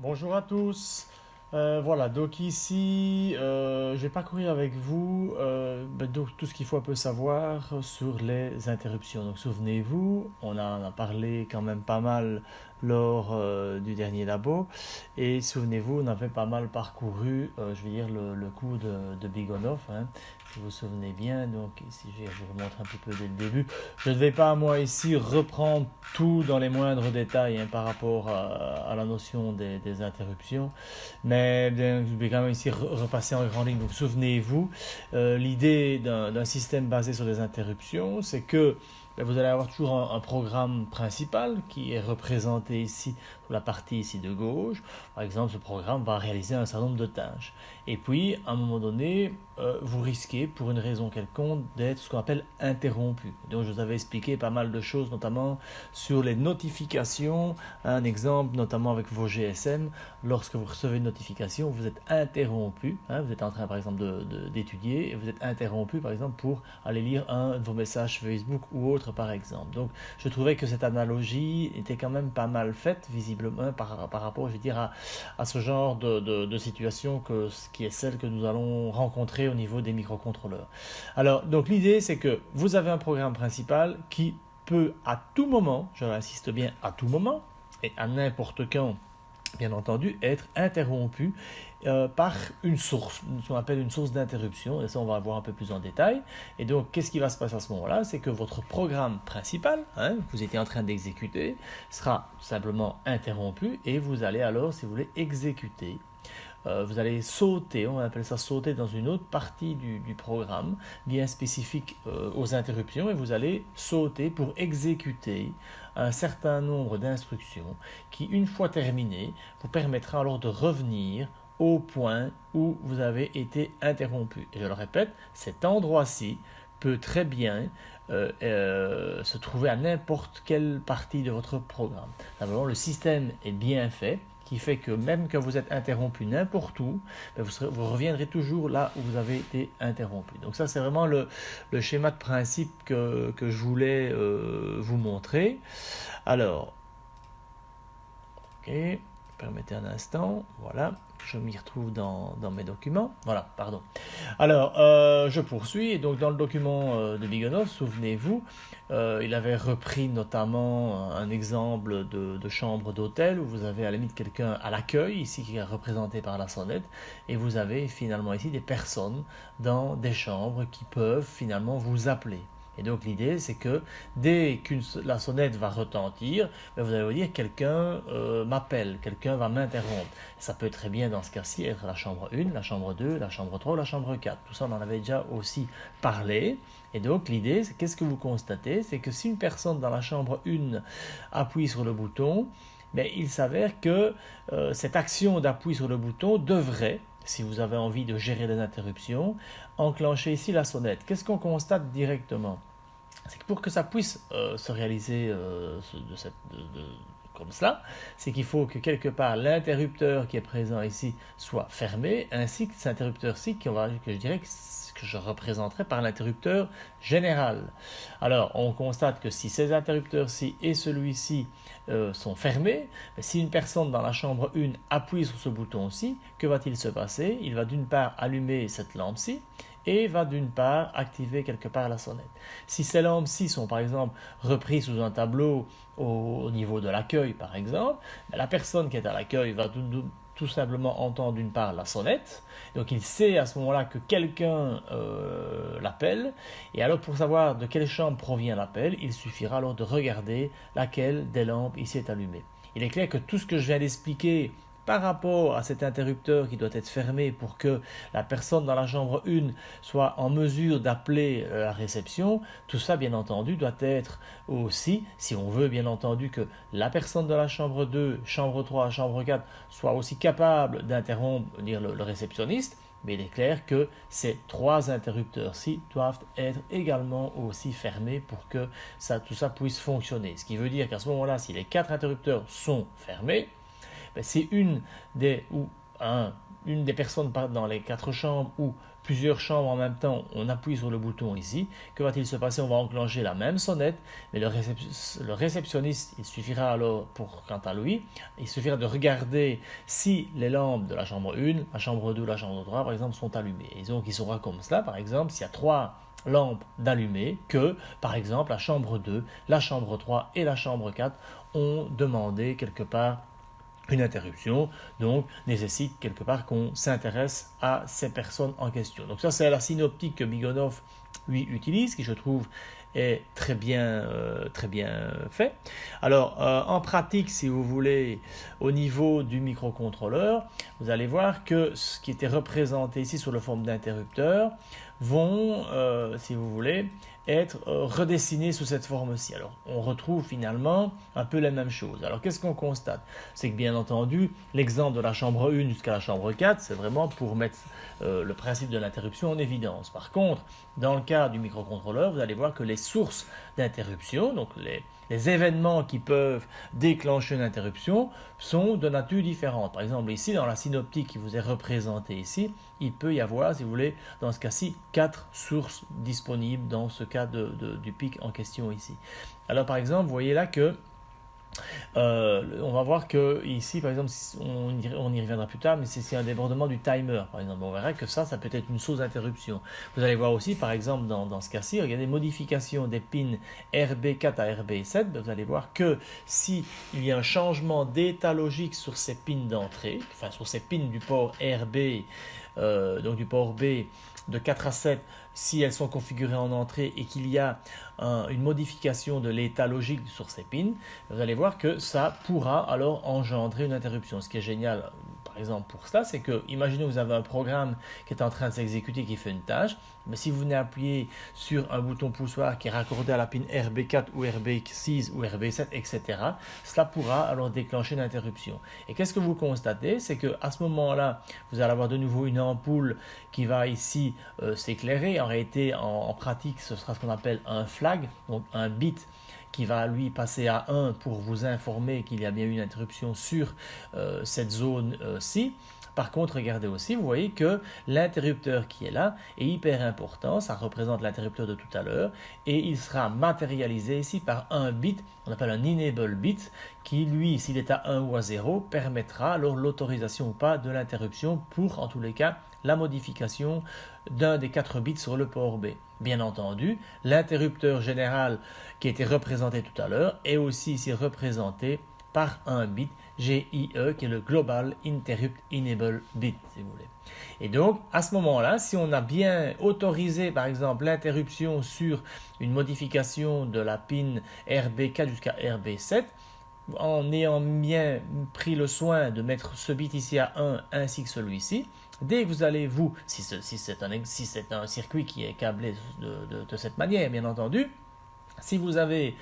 Bonjour à tous. Voilà, donc ici, je vais parcourir avec vous donc, tout ce qu'il faut un peu savoir sur les interruptions. Donc souvenez-vous, on en a parlé quand même pas mal lors du dernier labo. Et souvenez-vous, on avait pas mal parcouru, je vais dire, le cours de Bigonov, hein, si vous vous souvenez bien. Donc ici, je vais vous remontrer un petit peu dès le début. Je ne vais pas, moi, ici, reprendre tout dans les moindres détails hein, par rapport à la notion des interruptions. Mais bien, je vais quand même ici repasser en grande ligne. Donc souvenez-vous, l'idée d'un système basé sur les interruptions, c'est que ben, vous allez avoir toujours un programme principal qui est représenté ici sur la partie ici de gauche. Par exemple, ce programme va réaliser un certain nombre de tâches. Et puis, à un moment donné, vous risquez, pour une raison quelconque, d'être ce qu'on appelle interrompu. Donc, je vous avais expliqué pas mal de choses, notamment sur les notifications. Un exemple, notamment avec vos GSM, lorsque vous recevez une notification, vous êtes interrompu. Hein, vous êtes en train, par exemple, d'étudier et vous êtes interrompu, par exemple, pour aller lire un de vos messages Facebook ou autre, par exemple. Donc, je trouvais que cette analogie était quand même pas mal faite, visiblement, par rapport, je veux dire, à ce genre de situation qui est celle que nous allons rencontrer au niveau des microcontrôleurs. Alors, donc l'idée, c'est que vous avez un programme principal qui peut à tout moment, j'insiste bien à tout moment, et à n'importe quand, bien entendu, être interrompu par une source, ce qu'on appelle une source d'interruption, et ça on va voir un peu plus en détail. Et donc qu'est-ce qui va se passer à ce moment-là? C'est que votre programme principal, hein, que vous étiez en train d'exécuter, sera simplement interrompu et vous allez alors, si vous voulez, exécuter. Vous allez sauter, on appelle ça sauter dans une autre partie du programme, bien spécifique aux interruptions, et vous allez sauter pour exécuter un certain nombre d'instructions qui, une fois terminées, vous permettra alors de revenir au point où vous avez été interrompu. Et je le répète, cet endroit-ci peut très bien se trouver à n'importe quelle partie de votre programme. D'abord, le système est bien fait, qui fait que même quand vous êtes interrompu n'importe où, vous reviendrez toujours là où vous avez été interrompu. Donc ça, c'est vraiment le schéma de principe que je voulais vous montrer. Alors, ok, permettez un instant, voilà, je m'y retrouve dans mes documents. Voilà, pardon. Alors, je poursuis. Et donc, dans le document de Bigonov, souvenez-vous, il avait repris notamment un exemple de chambre d'hôtel où vous avez à la limite quelqu'un à l'accueil, ici qui est représenté par la sonnette, et vous avez finalement ici des personnes dans des chambres qui peuvent finalement vous appeler. Et donc l'idée, c'est que dès que la sonnette va retentir, vous allez vous dire quelqu'un m'appelle, quelqu'un va m'interrompre. Ça peut très bien dans ce cas-ci être la chambre 1, la chambre 2, la chambre 3 ou la chambre 4. Tout ça, on en avait déjà aussi parlé. Et donc l'idée, c'est qu'est-ce que vous constatez? C'est que si une personne dans la chambre 1 appuie sur le bouton, mais il s'avère que cette action d'appui sur le bouton devrait, si vous avez envie de gérer les interruptions, enclencher ici la sonnette. Qu'est-ce qu'on constate directement? C'est que pour que ça puisse se réaliser comme cela, c'est qu'il faut que quelque part l'interrupteur qui est présent ici soit fermé, ainsi que cet interrupteur-ci que je dirais que je représenterai par l'interrupteur général. Alors, on constate que si ces interrupteurs-ci et celui-ci sont fermés, si une personne dans la chambre 1 appuie sur ce bouton-ci, que va-t-il se passer? Il va d'une part allumer cette lampe-ci, et va d'une part activer quelque part la sonnette. Si ces lampes-ci sont par exemple reprises sous un tableau au niveau de l'accueil par exemple, la personne qui est à l'accueil va tout simplement entendre d'une part la sonnette, donc il sait à ce moment-là que quelqu'un l'appelle, et alors pour savoir de quelle chambre provient l'appel, il suffira alors de regarder laquelle des lampes ici est allumée. Il est clair que tout ce que je viens d'expliquer par rapport à cet interrupteur qui doit être fermé pour que la personne dans la chambre 1 soit en mesure d'appeler la réception, tout ça bien entendu doit être aussi, si on veut bien entendu que la personne de la chambre 2, chambre 3, chambre 4 soit aussi capable d'interrompre le réceptionniste, mais il est clair que ces trois interrupteurs-ci doivent être également aussi fermés pour que tout ça puisse fonctionner. Ce qui veut dire qu'à ce moment-là, si les quatre interrupteurs sont fermés, c'est une des ou un une des personnes dans les 4 chambres ou plusieurs chambres en même temps, on appuie sur le bouton ici. Que va-t-il se passer? On va enclencher la même sonnette, mais le réceptionniste, il suffira alors, quant à lui, il suffira de regarder si les lampes de la chambre 1, la chambre 2, la chambre 3, par exemple, sont allumées. Et donc, il saura comme cela, par exemple, s'il y a 3 lampes d'allumées, que, par exemple, la chambre 2, la chambre 3 et la chambre 4 ont demandé quelque part une interruption, donc nécessite quelque part qu'on s'intéresse à ces personnes en question. Donc ça, c'est la synoptique que Bigonov, lui, utilise, qui je trouve est très bien fait. Alors, en pratique, si vous voulez, au niveau du microcontrôleur, vous allez voir que ce qui était représenté ici sous la forme d'interrupteur vont, si vous voulez, être redessinés sous cette forme-ci. Alors, on retrouve finalement un peu les mêmes choses. Alors, qu'est-ce qu'on constate? C'est que, bien entendu, l'exemple de la chambre 1 jusqu'à la chambre 4, c'est vraiment pour mettre le principe de l'interruption en évidence. Par contre, dans le cas du microcontrôleur, vous allez voir que les sources d'interruption, donc les événements qui peuvent déclencher une interruption, sont de nature différente. Par exemple, ici, dans la synoptique qui vous est représentée ici, il peut y avoir, si vous voulez, dans ce cas-ci, 4 sources disponibles dans ce cas du pic en question ici. Alors, par exemple, vous voyez là que on va voir que ici, par exemple, on y reviendra plus tard, mais c'est un débordement du timer, par exemple. On verra que ça peut être une source d'interruption. Vous allez voir aussi, par exemple, dans ce cas-ci, regardez, modification des pins RB4 à RB7, vous allez voir que si il y a un changement d'état logique sur ces pins d'entrée, enfin sur ces pins du port RB, donc du port B de 4 à 7, si elles sont configurées en entrée et qu'il y a une modification de l'état logique sur ces pins, vous allez voir que ça pourra alors engendrer une interruption. Ce qui est génial, par exemple, pour cela, c'est que, imaginez que vous avez un programme qui est en train de s'exécuter, qui fait une tâche, mais si vous venez appuyer sur un bouton poussoir qui est raccordé à la pin RB4 ou RB6 ou RB7, etc., cela pourra alors déclencher une interruption. Et qu'est-ce que vous constatez? C'est qu'à ce moment-là, vous allez avoir de nouveau une ampoule qui va ici s'éclairer. En réalité, en pratique, ce sera ce qu'on appelle un flag, donc un bit qui va lui passer à 1 pour vous informer qu'il y a bien eu une interruption sur cette zone-ci. Par contre, regardez aussi, vous voyez que l'interrupteur qui est là est hyper important, ça représente l'interrupteur de tout à l'heure, et il sera matérialisé ici par un bit, on appelle un enable bit, qui lui, s'il est à 1 ou à 0, permettra alors l'autorisation ou pas de l'interruption pour, en tous les cas, la modification d'un des 4 bits sur le port B. Bien entendu, l'interrupteur général qui a été représenté tout à l'heure est aussi ici représenté par un bit GIE qui est le Global Interrupt Enable Bit, si vous voulez. Et donc, à ce moment-là, si on a bien autorisé, par exemple, l'interruption sur une modification de la pin RB4 jusqu'à RB7, en ayant bien pris le soin de mettre ce bit ici à 1 ainsi que celui-ci, dès que vous allez si c'est un circuit qui est câblé de cette manière, bien entendu, si vous avez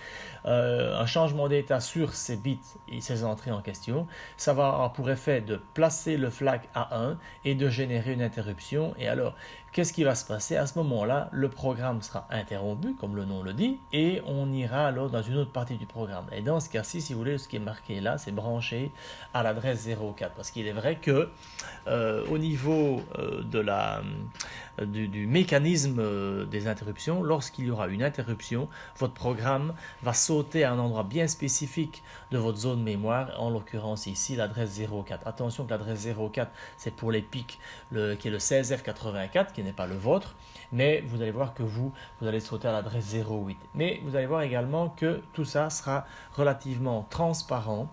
un changement d'état sur ces bits et ces entrées en question, ça va avoir pour effet de placer le flag à 1 et de générer une interruption. Et alors, qu'est-ce qui va se passer? À ce moment-là, le programme sera interrompu, comme le nom le dit, et on ira alors dans une autre partie du programme. Et dans ce cas-ci, si vous voulez, ce qui est marqué là, c'est branché à l'adresse 04. Parce qu'il est vrai que au niveau du mécanisme des interruptions, lorsqu'il y aura une interruption, votre programme va sauter à un endroit bien spécifique de votre zone mémoire, en l'occurrence ici l'adresse 04. Attention que l'adresse 04, c'est pour les pics qui est le 16F84, qui n'est pas le vôtre, mais vous allez voir que vous allez sauter à l'adresse 08. Mais vous allez voir également que tout ça sera relativement transparent,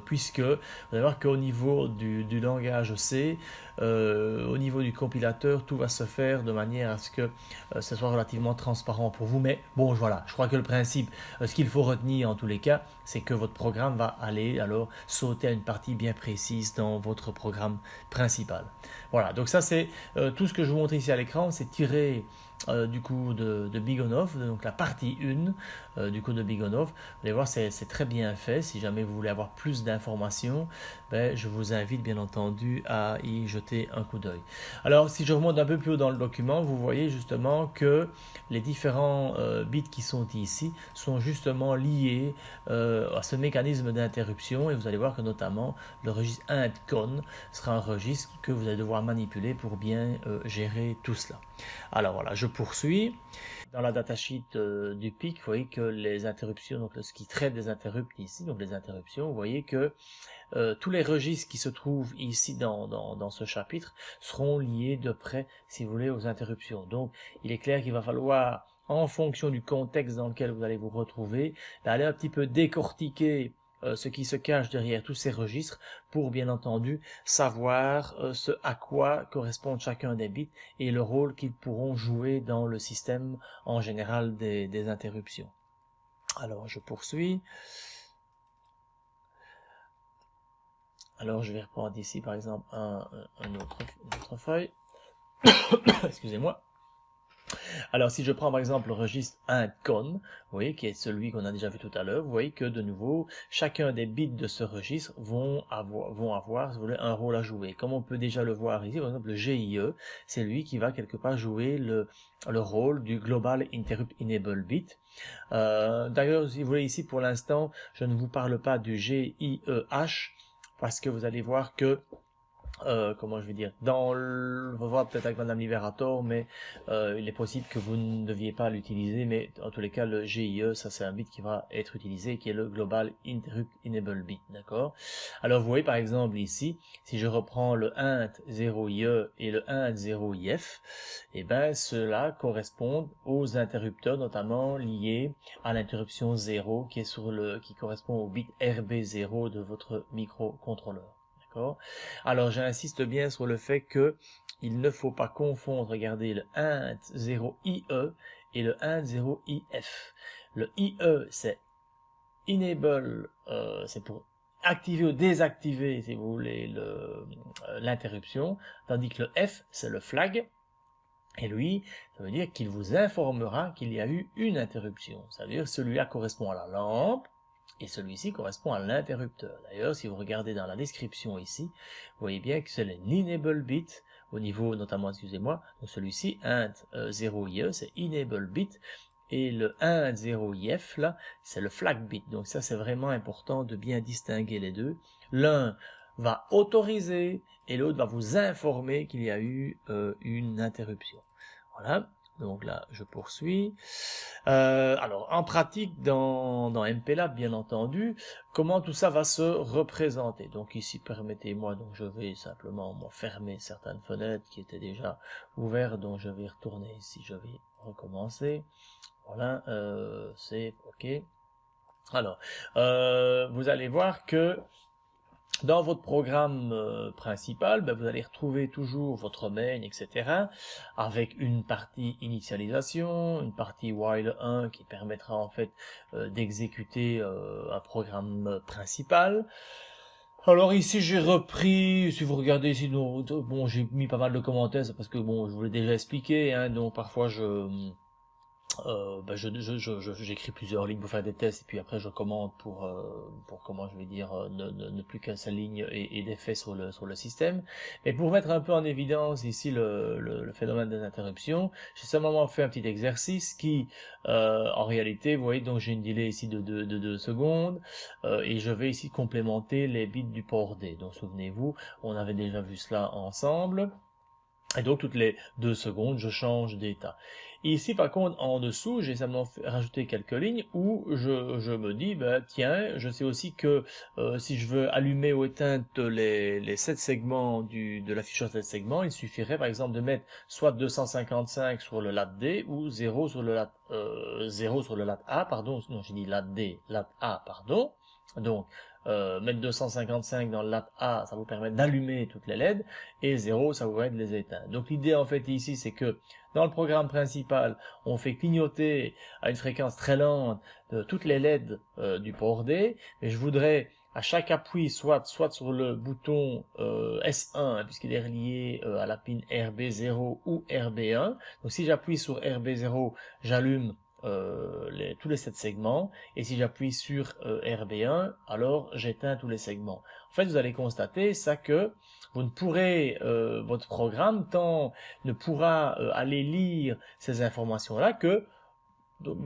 puisque vous allez voir qu'au niveau du langage C, au niveau du compilateur, tout va se faire de manière à ce que ce soit relativement transparent pour vous. Mais bon, voilà, je crois que le principe, ce qu'il faut retenir en tous les cas, c'est que votre programme va aller alors sauter à une partie bien précise dans votre programme principal. Voilà, donc ça c'est tout ce que je vous montre ici à l'écran, c'est tiré du coup de Bigonov, donc la partie 1 du coup de Bigonov. Vous allez voir, c'est très bien fait. Si jamais vous voulez avoir plus d'informations, ben, je vous invite bien entendu à y jeter un coup d'œil. Alors, si je remonte un peu plus haut dans le document, vous voyez justement que les différents bits qui sont ici sont justement liés à ce mécanisme d'interruption, et vous allez voir que notamment le registre int_con sera un registre que vous allez devoir manipuler pour bien gérer tout cela. Alors voilà, je poursuis. Dans la datasheet du PIC, vous voyez que les interruptions, donc ce qui traite des interrupts ici, donc les interruptions, vous voyez que tous les registres qui se trouvent ici dans ce chapitre seront liés de près, si vous voulez, aux interruptions. Donc, il est clair qu'il va falloir, en fonction du contexte dans lequel vous allez vous retrouver, aller un petit peu décortiquer ce qui se cache derrière tous ces registres pour bien entendu savoir ce à quoi correspondent chacun des bits et le rôle qu'ils pourront jouer dans le système en général des interruptions. Alors je poursuis. Alors je vais reprendre ici par exemple une autre feuille. Excusez-moi. Alors si je prends par exemple le registre int_con, vous voyez, qui est celui qu'on a déjà vu tout à l'heure, vous voyez que de nouveau, chacun des bits de ce registre vont avoir si vous voulez, un rôle à jouer. Comme on peut déjà le voir ici, par exemple le GIE, c'est lui qui va quelque part jouer le rôle du Global Interrupt Enable Bit. D'ailleurs, si vous voulez ici pour l'instant, je ne vous parle pas du GIEH, parce que vous allez voir que comment je vais dire, on va voir peut-être avec Madame Liberator, mais il est possible que vous ne deviez pas l'utiliser, mais en tous les cas le GIE, ça c'est un bit qui va être utilisé, qui est le Global Interrupt Enable Bit, d'accord. Alors vous voyez par exemple ici, si je reprends le int0IE et le int0IF, et ben ceux-là correspondent aux interrupteurs notamment liés à l'interruption 0 qui correspond au bit RB0 de votre microcontrôleur. Alors j'insiste bien sur le fait que il ne faut pas confondre, regardez, le int0IE et le int0IF. Le IE c'est enable, c'est pour activer ou désactiver, si vous voulez, l'interruption, tandis que le F c'est le flag. Et lui, ça veut dire qu'il vous informera qu'il y a eu une interruption. Ça veut dire que celui-là correspond à la lampe, et celui-ci correspond à l'interrupteur. D'ailleurs, si vous regardez dans la description ici, vous voyez bien que c'est l'enable bit, au niveau notamment, excusez-moi, donc celui-ci, int0IE, c'est enable bit, et le int0IF, là, c'est le flag bit. Donc ça, c'est vraiment important de bien distinguer les deux. L'un va autoriser, et l'autre va vous informer qu'il y a eu une interruption. Voilà. Donc là, je poursuis. Alors, en pratique, dans MPLAB, bien entendu, comment tout ça va se représenter? Donc ici, permettez-moi, donc je vais simplement fermer certaines fenêtres qui étaient déjà ouvertes, donc je vais retourner ici, je vais recommencer. Voilà, c'est OK. Alors, vous allez voir que dans votre programme principal, ben, vous allez retrouver toujours votre main, etc. avec une partie initialisation, une partie while 1 qui permettra en fait d'exécuter un programme principal. Alors ici j'ai repris, si vous regardez ici, bon j'ai mis pas mal de commentaires, c'est parce que bon je vous l'ai déjà expliqué, hein, donc parfois j'écris plusieurs lignes pour faire des tests et puis après je commente pour comment je vais dire ne plus qu'un seule ligne et d'effet sur le système. Mais pour mettre un peu en évidence ici le phénomène des interruptions, j'ai simplement fait un petit exercice qui en réalité, vous voyez, donc j'ai une delay ici de 2 secondes et je vais ici complémenter les bits du port D. Donc souvenez-vous, on avait déjà vu cela ensemble. Et donc toutes les 2 secondes, je change d'état. Ici, par contre, en dessous, j'ai simplement rajouté quelques lignes où je me dis, ben, tiens, je sais aussi que si je veux allumer ou éteindre les 7 segments de l'afficheur 7 segments, il suffirait par exemple de mettre soit 255 sur le lat D ou 0 sur le lat, 0 sur le lat A, pardon, non, j'ai dit lat D, lat A, pardon. Donc, mettre 255 dans le lat A, ça vous permet d'allumer toutes les LED, et 0, ça vous permet de les éteindre. Donc l'idée en fait ici, c'est que dans le programme principal, on fait clignoter à une fréquence très lente toutes les LED du port D, et je voudrais à chaque appui, soit sur le bouton S1, puisqu'il est relié à la pin RB0 ou RB1. Donc si j'appuie sur RB0, j'allume tous les 7 segments, et si j'appuie sur RB1, alors j'éteins tous les segments. En fait, vous allez constater ça que vous ne pourrez, votre programme ne pourra aller lire ces informations-là que donc,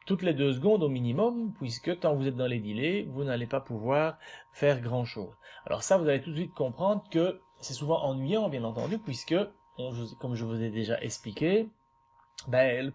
toutes les 2 secondes au minimum, puisque tant que vous êtes dans les délais, vous n'allez pas pouvoir faire grand-chose. Alors ça, vous allez tout de suite comprendre que c'est souvent ennuyant, bien entendu, puisque, comme je vous ai déjà expliqué,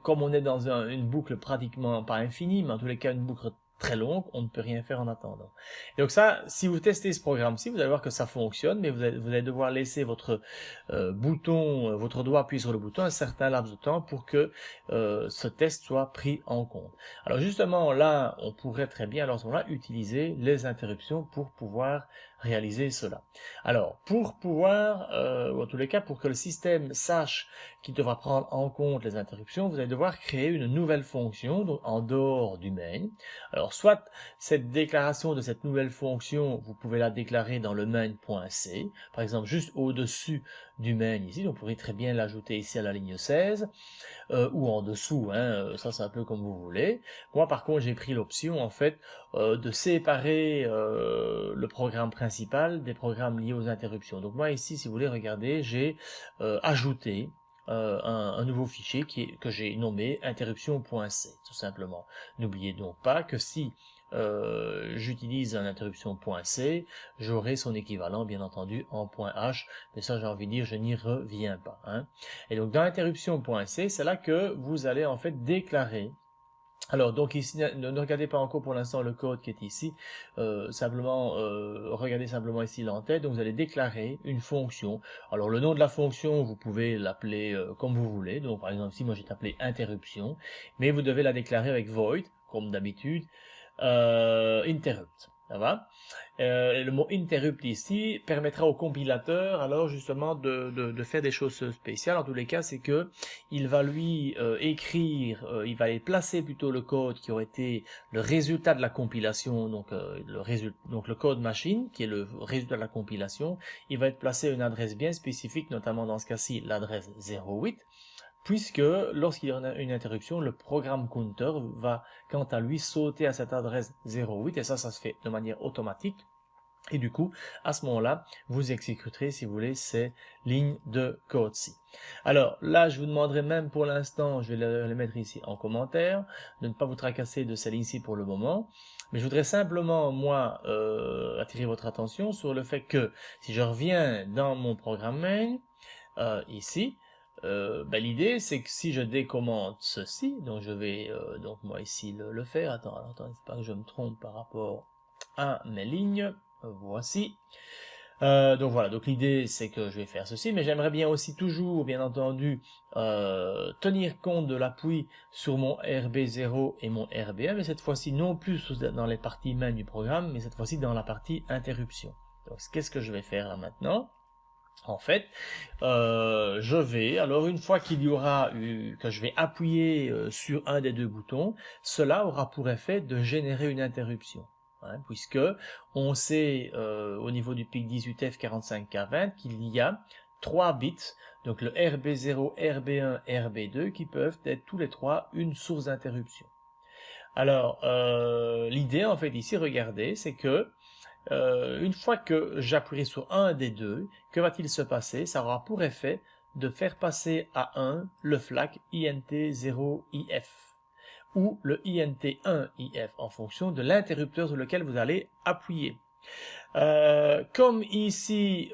comme on est dans une boucle pratiquement pas infinie, mais en tous les cas une boucle très longue, on ne peut rien faire en attendant. Et donc ça, si vous testez ce programme-ci, vous allez voir que ça fonctionne, mais vous allez devoir laisser votre votre doigt appuyé sur le bouton un certain laps de temps pour que ce test soit pris en compte. Alors justement là, on pourrait très bien alors là utiliser les interruptions pour pouvoir réaliser cela. Alors pour pouvoir, ou en tous les cas pour que le système sache qu'il devra prendre en compte les interruptions, vous allez devoir créer une nouvelle fonction donc en dehors du main. Alors soit cette déclaration de cette nouvelle fonction, vous pouvez la déclarer dans le main.c, par exemple juste au-dessus du main ici, donc vous pourrez très bien l'ajouter ici à la ligne 16, ou en dessous, ça c'est un peu comme vous voulez. Moi par contre j'ai pris l'option en fait de séparer le programme principal des programmes liés aux interruptions. Donc moi ici, si vous voulez regarder, j'ai ajouté un nouveau fichier que j'ai nommé interruption.c, tout simplement. N'oubliez donc pas que si j'utilise un interruption.c, j'aurai son équivalent bien entendu en .h, mais ça j'ai envie de dire je n'y reviens pas. Et donc dans interruption.c, c'est là que vous allez en fait déclarer. Alors donc ici, ne regardez pas encore pour l'instant le code qui est ici, regardez simplement ici l'entête. Donc vous allez déclarer une fonction. Alors le nom de la fonction, vous pouvez l'appeler comme vous voulez. Donc par exemple ici, moi j'ai appelé interruption, mais vous devez la déclarer avec void, comme d'habitude, interrupt. Ça va? Le mot interrupt ici permettra au compilateur alors justement de faire des choses spéciales. En tous les cas, c'est que il va lui il va aller placer plutôt le code qui aurait été le résultat de la compilation, donc le code machine qui est le résultat de la compilation, il va être placé à une adresse bien spécifique, notamment dans ce cas-ci l'adresse 08. Puisque lorsqu'il y a une interruption, le programme counter va quant à lui sauter à cette adresse 08, et ça se fait de manière automatique. Et du coup, à ce moment-là, vous exécuterez, si vous voulez, ces lignes de code-ci. Alors là, je vous demanderai même pour l'instant, je vais les mettre ici en commentaire, de ne pas vous tracasser de ces lignes-ci pour le moment. Mais je voudrais simplement, moi, attirer votre attention sur le fait que si je reviens dans mon programme main, ici, l'idée c'est que si je décommande ceci, donc je vais donc moi ici le faire, attends, c'est pas que je me trompe par rapport à mes lignes, voici. Donc voilà, donc l'idée c'est que je vais faire ceci, mais j'aimerais bien aussi toujours, bien entendu, tenir compte de l'appui sur mon RB0 et mon RB1, mais cette fois-ci non plus dans les parties main du programme, mais cette fois-ci dans la partie interruption. Donc qu'est-ce que je vais faire là maintenant? En fait, je vais, alors une fois qu'il y aura que je vais appuyer sur un des 2 boutons, cela aura pour effet de générer une interruption. Puisque on sait au niveau du PIC 18F45K20 qu'il y a 3 bits, donc le RB0, RB1, RB2, qui peuvent être tous les 3 une source d'interruption. Alors, l'idée en fait ici, regardez, c'est que une fois que j'appuierai sur un des 2, que va-t-il se passer? Ça aura pour effet de faire passer à 1 le flag INT0IF ou le INT1IF en fonction de l'interrupteur sur lequel vous allez appuyer. Comme ici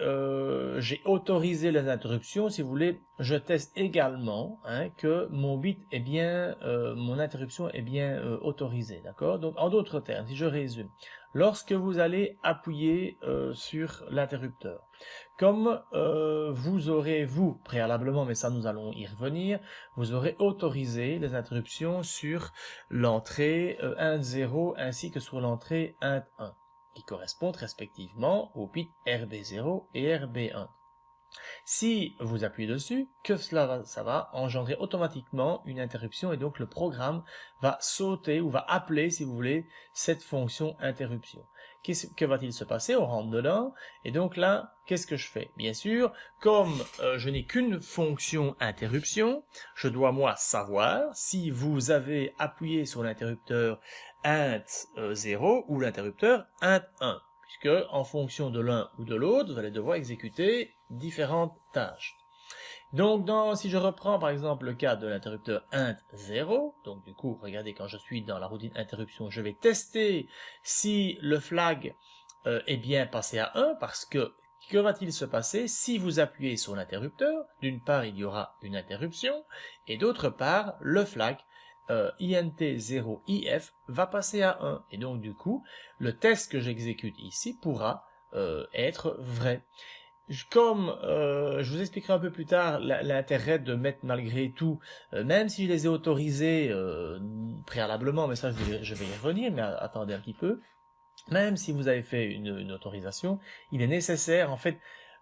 j'ai autorisé les interruptions, si vous voulez, je teste également que mon bit est bien, mon interruption est bien autorisée, d'accord? Donc en d'autres termes, si je résume, lorsque vous allez appuyer sur l'interrupteur, comme vous aurez, préalablement, mais ça nous allons y revenir, vous aurez autorisé les interruptions sur l'entrée 1.0 ainsi que sur l'entrée 1.1. Qui correspondent respectivement aux bits RB0 et RB1. Si vous appuyez dessus, ça va engendrer automatiquement une interruption et donc le programme va sauter ou va appeler, si vous voulez, cette fonction interruption. Que va-t-il se passer? On rentre dedans et donc là, qu'est-ce que je fais? Bien sûr, comme je n'ai qu'une fonction interruption, je dois moi savoir si vous avez appuyé sur l'interrupteur int 0 ou l'interrupteur int 1. Puisque, en fonction de l'un ou de l'autre, vous allez devoir exécuter différentes tâches. Donc, si je reprends par exemple le cas de l'interrupteur int 0, donc du coup, regardez, quand je suis dans la routine interruption, je vais tester si le flag est bien passé à 1, parce que va-t-il se passer si vous appuyez sur l'interrupteur? D'une part, il y aura une interruption, et d'autre part, le flag int0if va passer à 1. Et donc, du coup, le test que j'exécute ici pourra être vrai. Comme je vous expliquerai un peu plus tard l'intérêt de mettre malgré tout, même si je les ai autorisés préalablement, mais ça je vais y revenir, mais attendez un petit peu. Même si vous avez fait une autorisation, il est nécessaire en fait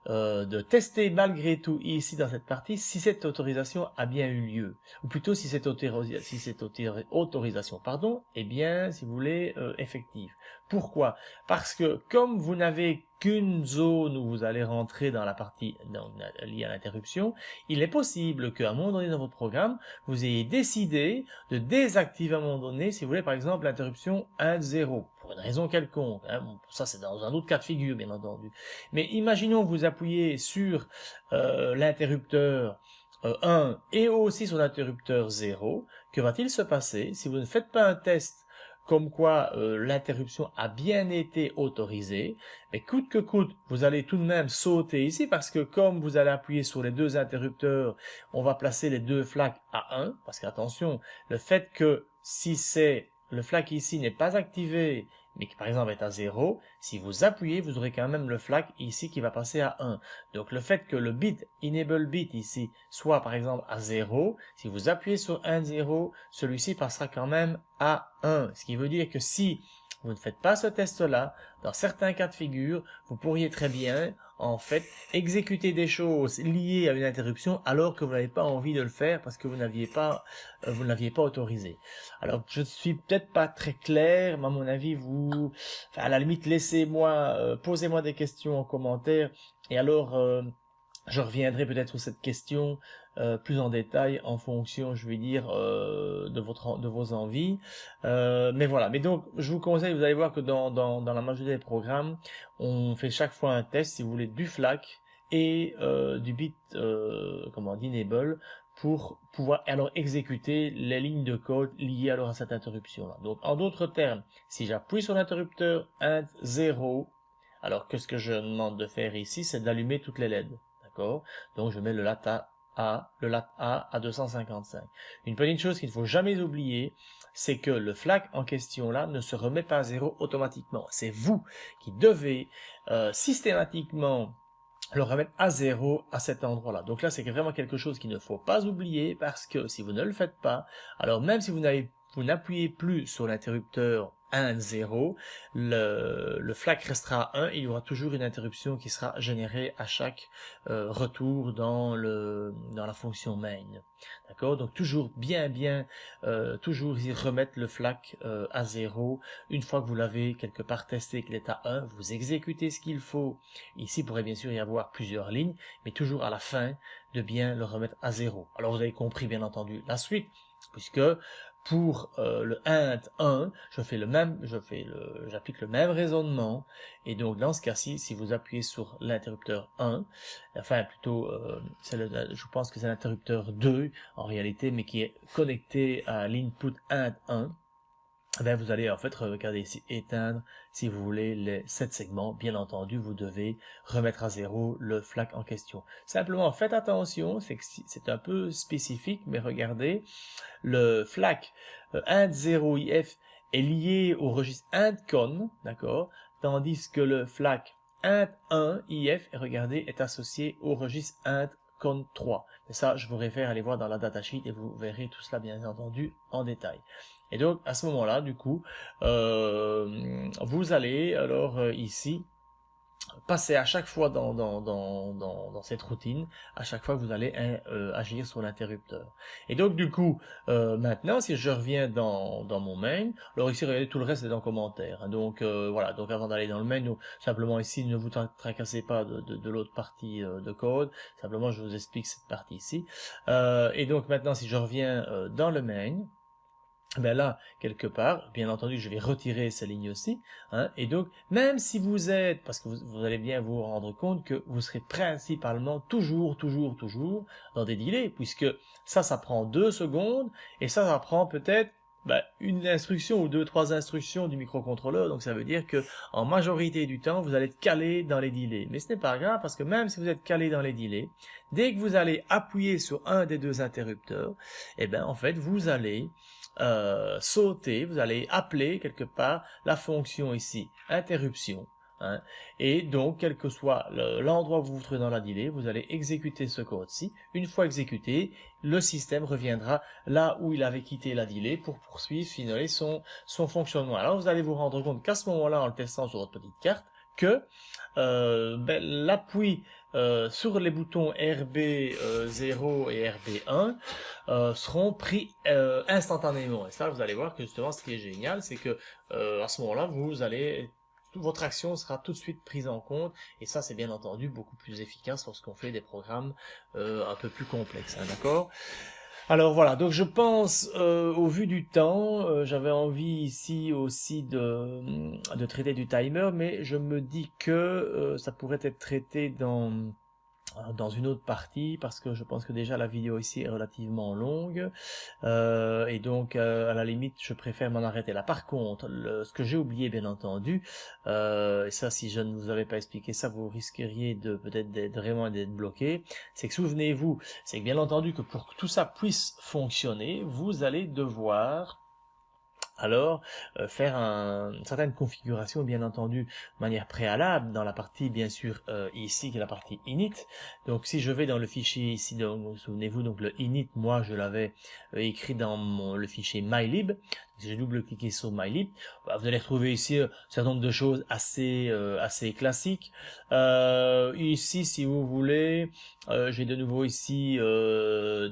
de tester malgré tout ici dans cette partie si cette autorisation a bien eu lieu, ou plutôt si cette autorisation est bien, si vous voulez, effective. Pourquoi? Parce que comme vous n'avez qu'une zone où vous allez rentrer dans la partie liée à l'interruption, il est possible qu'à un moment donné dans votre programme, vous ayez décidé de désactiver à un moment donné, si vous voulez, par exemple, l'interruption 1.0, pour une raison quelconque. Hein. Bon, ça, c'est dans un autre cas de figure, bien entendu. Mais imaginons que vous appuyez sur l'interrupteur 1 et aussi sur l'interrupteur 0. Que va-t-il se passer si vous ne faites pas un test comme quoi l'interruption a bien été autorisée, mais coûte que coûte, vous allez tout de même sauter ici, parce que comme vous allez appuyer sur les deux interrupteurs, on va placer les deux flags à 1, parce qu'attention, le fait que si le flag ici n'est pas activé, mais qui par exemple est à 0, si vous appuyez, vous aurez quand même le flag ici qui va passer à 1. Donc le fait que le bit, enable bit ici, soit par exemple à 0, si vous appuyez sur 1, 0, celui-ci passera quand même à 1. Ce qui veut dire que si vous ne faites pas ce test-là, dans certains cas de figure, vous pourriez très bien, en fait, exécuter des choses liées à une interruption alors que vous n'avez pas envie de le faire parce que vous ne l'aviez pas autorisé. Alors, je ne suis peut-être pas très clair, mais à mon avis, à la limite, posez-moi des questions en commentaire et alors, je reviendrai peut-être sur cette question plus en détail en fonction, je vais dire, de vos envies. Mais voilà. Mais donc, je vous conseille, vous allez voir que dans la majorité des programmes, on fait chaque fois un test, si vous voulez, du flag et du bit, d'enable pour pouvoir alors exécuter les lignes de code liées alors à cette interruption-là. Donc, en d'autres termes, si j'appuie sur l'interrupteur int 0, alors que ce que je demande de faire ici, c'est d'allumer toutes les LED. D'accord? Donc je mets le lat A à 255. Une petite chose qu'il ne faut jamais oublier, c'est que le flag en question là ne se remet pas à 0 automatiquement. C'est vous qui devez systématiquement le remettre à 0 à cet endroit-là. Donc là, c'est vraiment quelque chose qu'il ne faut pas oublier, parce que si vous ne le faites pas, alors même si vous n'appuyez plus sur l'interrupteur 1, 0, le flag restera 1, et il y aura toujours une interruption qui sera générée à chaque retour dans la fonction main. D'accord? Donc toujours toujours y remettre le flag à 0. Une fois que vous l'avez quelque part testé qu'il est à 1, vous exécutez ce qu'il faut. Ici, il pourrait bien sûr y avoir plusieurs lignes, mais toujours à la fin de bien le remettre à 0. Alors vous avez compris bien entendu la suite, puisque pour le int 1, j'applique le même raisonnement, et donc dans ce cas-ci, si vous appuyez sur l'interrupteur 1, enfin plutôt, je pense que c'est l'interrupteur 2 en réalité, mais qui est connecté à l'input int 1, ben vous allez en fait regarder ici, éteindre, si vous voulez, les 7 segments. Bien entendu, vous devez remettre à 0 le flag en question. Simplement, faites attention, c'est un peu spécifique, mais regardez, le flag int0if est lié au registre intcon, d'accord, tandis que le flag int1if, regardez, est associé au registre intcon3. Et ça, je vous réfère à aller voir dans la datasheet et vous verrez tout cela bien entendu en détail. Et donc, à ce moment-là, du coup, vous allez alors ici passez à chaque fois dans cette routine, à chaque fois que vous allez agir sur l'interrupteur. Et donc du coup, maintenant, si je reviens dans mon main, alors ici, regardez, tout le reste est en commentaire. Hein. Donc voilà, donc avant d'aller dans le main, simplement ici, ne vous tracassez pas de l'autre partie de code, simplement je vous explique cette partie ici. Et donc maintenant, si je reviens dans le main, ben là, quelque part, bien entendu, je vais retirer ces lignes-ci, hein, et donc, même si vous êtes, parce que vous allez bien vous rendre compte que vous serez principalement toujours dans des délais, puisque ça prend 2 secondes, et ça prend peut-être une instruction ou 2, 3 instructions du microcontrôleur, donc ça veut dire que en majorité du temps, vous allez être calé dans les délais. Mais ce n'est pas grave, parce que même si vous êtes calé dans les délais, dès que vous allez appuyer sur un des 2 interrupteurs, eh ben en fait, vous allez sauter, vous allez appeler quelque part la fonction ici, interruption. Hein, et donc, quel que soit l'endroit où vous vous trouvez dans la delay, vous allez exécuter ce code-ci. Une fois exécuté, le système reviendra là où il avait quitté la delay pour poursuivre, finaler son fonctionnement. Alors, vous allez vous rendre compte qu'à ce moment-là, en le testant sur votre petite carte, que l'appui sur les boutons RB0 et RB1 seront pris instantanément. Et ça, vous allez voir que justement, ce qui est génial, c'est que à ce moment-là, votre action sera tout de suite prise en compte, et ça, c'est bien entendu beaucoup plus efficace lorsqu'on fait des programmes un peu plus complexes. Hein, d'accord ? Alors voilà, donc je pense, au vu du temps, j'avais envie ici aussi de traiter du timer, mais je me dis que ça pourrait être traité dans une autre partie, parce que je pense que déjà la vidéo ici est relativement longue, et donc à la limite je préfère m'en arrêter là. Par contre, ce que j'ai oublié bien entendu, et ça si je ne vous avais pas expliqué ça, vous risqueriez de peut-être vraiment d'être bloqué, c'est que souvenez-vous, c'est que bien entendu que pour que tout ça puisse fonctionner, vous allez devoir alors faire une certaine configuration, bien entendu, de manière préalable, dans la partie, bien sûr, ici, qui est la partie init. Donc, si je vais dans le fichier ici, donc, souvenez-vous, donc le init, moi, je l'avais écrit dans le fichier mylib. Si j'ai double-cliqué sur mylib, vous allez retrouver ici un certain nombre de choses assez classiques. Ici, si vous voulez, j'ai de nouveau ici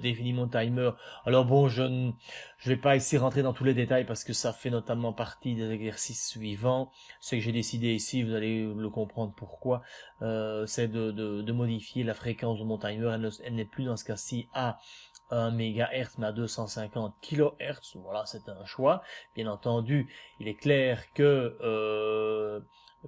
défini mon timer. Alors bon, je vais pas ici rentrer dans tous les détails parce que ça fait notamment partie des exercices suivants. Ce que j'ai décidé ici, vous allez le comprendre pourquoi, c'est de modifier la fréquence de mon timer. Elle n'est plus dans ce cas-ci à 1 MHz mais à 250 kHz. Voilà, c'est un choix. Bien entendu, il est clair que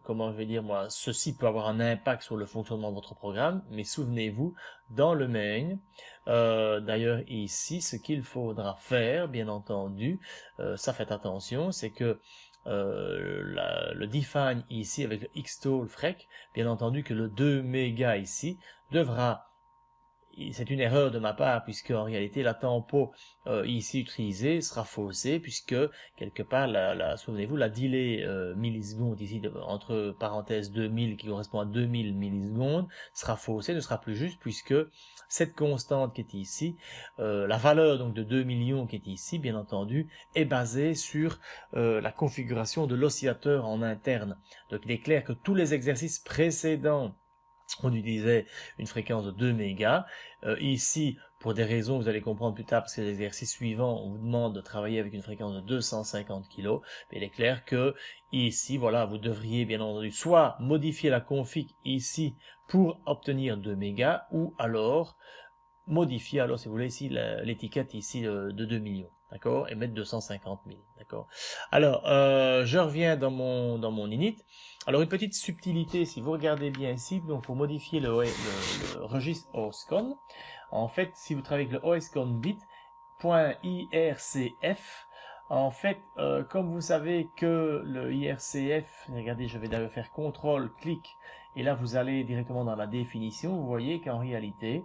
comment je vais dire moi, ceci peut avoir un impact sur le fonctionnement de votre programme, mais souvenez-vous, dans le main, d'ailleurs ici, ce qu'il faudra faire, bien entendu, ça faites attention, c'est que le define ici avec le xstall frec, bien entendu que le 2 mégas ici devra, c'est une erreur de ma part, puisque en réalité la tempo ici utilisée sera faussée, puisque quelque part, souvenez-vous, la delay milliseconde ici, entre parenthèses 2000, qui correspond à 2000 millisecondes, sera faussée, ne sera plus juste, puisque cette constante qui est ici, la valeur donc de 2 millions qui est ici, bien entendu, est basée sur la configuration de l'oscillateur en interne. Donc il est clair que tous les exercices précédents, on utilisait une fréquence de 2 mégas. Ici, pour des raisons que vous allez comprendre plus tard, parce que l'exercice suivant, on vous demande de travailler avec une fréquence de 250 kg. Mais il est clair que ici, voilà, vous devriez bien entendu soit modifier la config ici pour obtenir 2 mégas, ou alors modifier, alors si vous voulez ici, l'étiquette ici de 2 millions. D'accord, et mettre 250 000, d'accord. Alors, je reviens dans mon init. Alors, une petite subtilité, si vous regardez bien ici, donc pour modifier le registre OSCON, en fait, si vous travaillez avec le OSCON bit.ircf, en fait, comme vous savez que le IRCF, regardez, je vais d'ailleurs faire CTRL, clic, et là vous allez directement dans la définition, vous voyez qu'en réalité,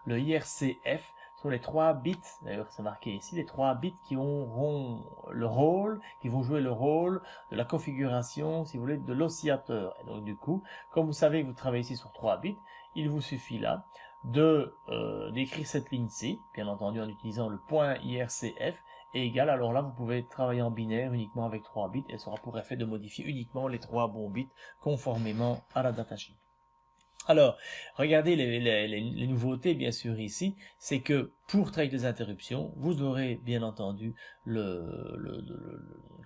le IRCF sont les 3 bits, d'ailleurs c'est marqué ici, les 3 bits qui auront le rôle, qui vont jouer le rôle de la configuration, si vous voulez, de l'oscillateur. Et donc du coup, comme vous savez que vous travaillez ici sur 3 bits, il vous suffit là d'écrire cette ligne-ci, bien entendu en utilisant le point IRCF, égale, alors là vous pouvez travailler en binaire uniquement avec 3 bits et ça aura pour effet de modifier uniquement les 3 bons bits conformément à la datasheet. Alors, regardez les nouveautés, bien sûr, ici, c'est que pour traiter les interruptions, vous aurez, bien entendu,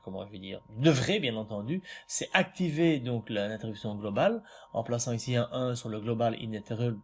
comment je vais dire, devrez, bien entendu, c'est activer, donc, l'interruption globale, en plaçant ici un 1 sur le global interrupt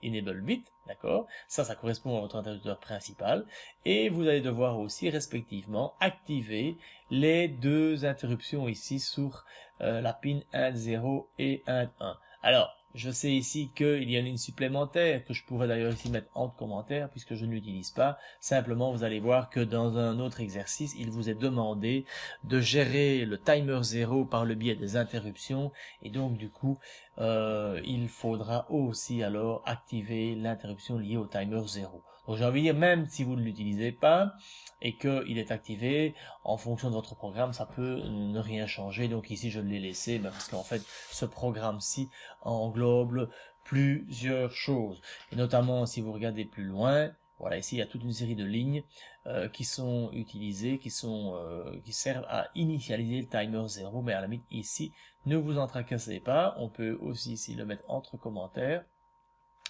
enable bit, d'accord? Ça correspond à votre interrupteur principal. Et vous allez devoir aussi, respectivement, activer les deux interruptions ici sur la pin 1.0 et 1.1. Alors, je sais ici qu'il y a une ligne supplémentaire que je pourrais d'ailleurs ici mettre entre commentaires puisque je ne l'utilise pas. Simplement, vous allez voir que dans un autre exercice, il vous est demandé de gérer le timer 0 par le biais des interruptions et donc du coup, il faudra aussi alors activer l'interruption liée au timer 0. Donc j'ai envie de dire, même si vous ne l'utilisez pas et qu'il est activé, en fonction de votre programme, ça peut ne rien changer. Donc ici, je l'ai laissé parce qu'en fait, ce programme-ci englobe plusieurs choses. Et notamment, si vous regardez plus loin, voilà, ici, il y a toute une série de lignes qui sont utilisées, qui servent à initialiser le timer 0. Mais à la limite, ici, ne vous en tracassez pas. On peut aussi ici le mettre entre commentaires.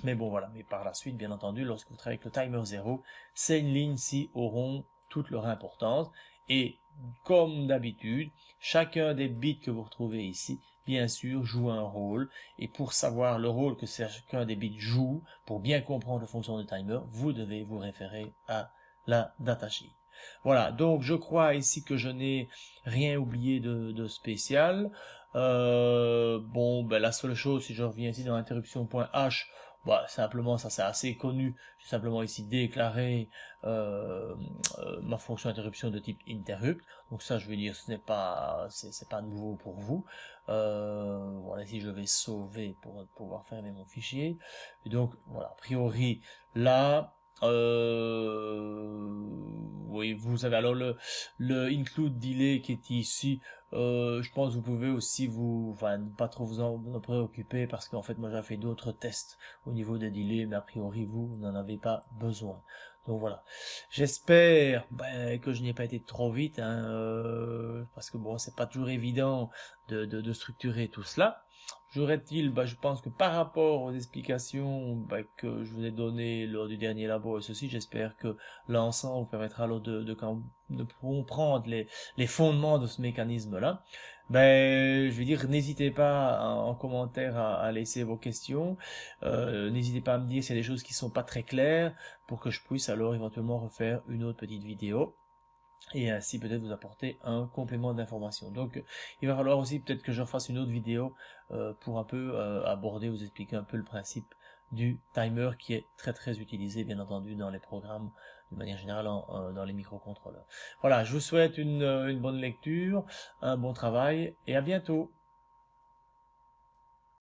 Mais bon, voilà. Mais par la suite, bien entendu, lorsque vous travaillez avec le timer 0, ces lignes-ci auront toute leur importance. Et comme d'habitude, chacun des bits que vous retrouvez ici, bien sûr, joue un rôle. Et pour savoir le rôle que chacun des bits joue, pour bien comprendre la fonction de timer, vous devez vous référer à la datasheet. Voilà, donc je crois ici que je n'ai rien oublié de spécial. Bon, ben la seule chose, si je reviens ici dans interruption.h, bah, simplement, ça c'est assez connu. J'ai simplement ici déclaré ma fonction interruption de type interrupt. Donc ça, je veux dire, ce n'est pas, c'est pas nouveau pour vous. Voilà, ici je vais sauver pour pouvoir fermer mon fichier. Et donc voilà, a priori là. Oui, vous avez alors le include delay qui est ici. Je pense que vous pouvez aussi ne pas trop vous en préoccuper parce qu'en fait moi j'ai fait d'autres tests au niveau des délais, mais a priori vous n'en avez pas besoin. Donc voilà. J'espère que je n'ai pas été trop vite, hein, parce que bon, c'est pas toujours évident de structurer tout cela. J'aurais-il, je pense que par rapport aux explications que je vous ai données lors du dernier labo et ceci, j'espère que l'ensemble vous permettra alors de comprendre les fondements de ce mécanisme-là. Je vais dire, n'hésitez pas en commentaire à laisser vos questions. N'hésitez pas à me dire s'il y a des choses qui sont pas très claires pour que je puisse alors éventuellement refaire une autre petite vidéo et ainsi peut-être vous apporter un complément d'information. Donc il va falloir aussi peut-être que je refasse une autre vidéo pour un peu aborder, vous expliquer un peu le principe du timer qui est très très utilisé bien entendu dans les programmes de manière générale dans les microcontrôleurs. Voilà, je vous souhaite une bonne lecture, un bon travail et à bientôt.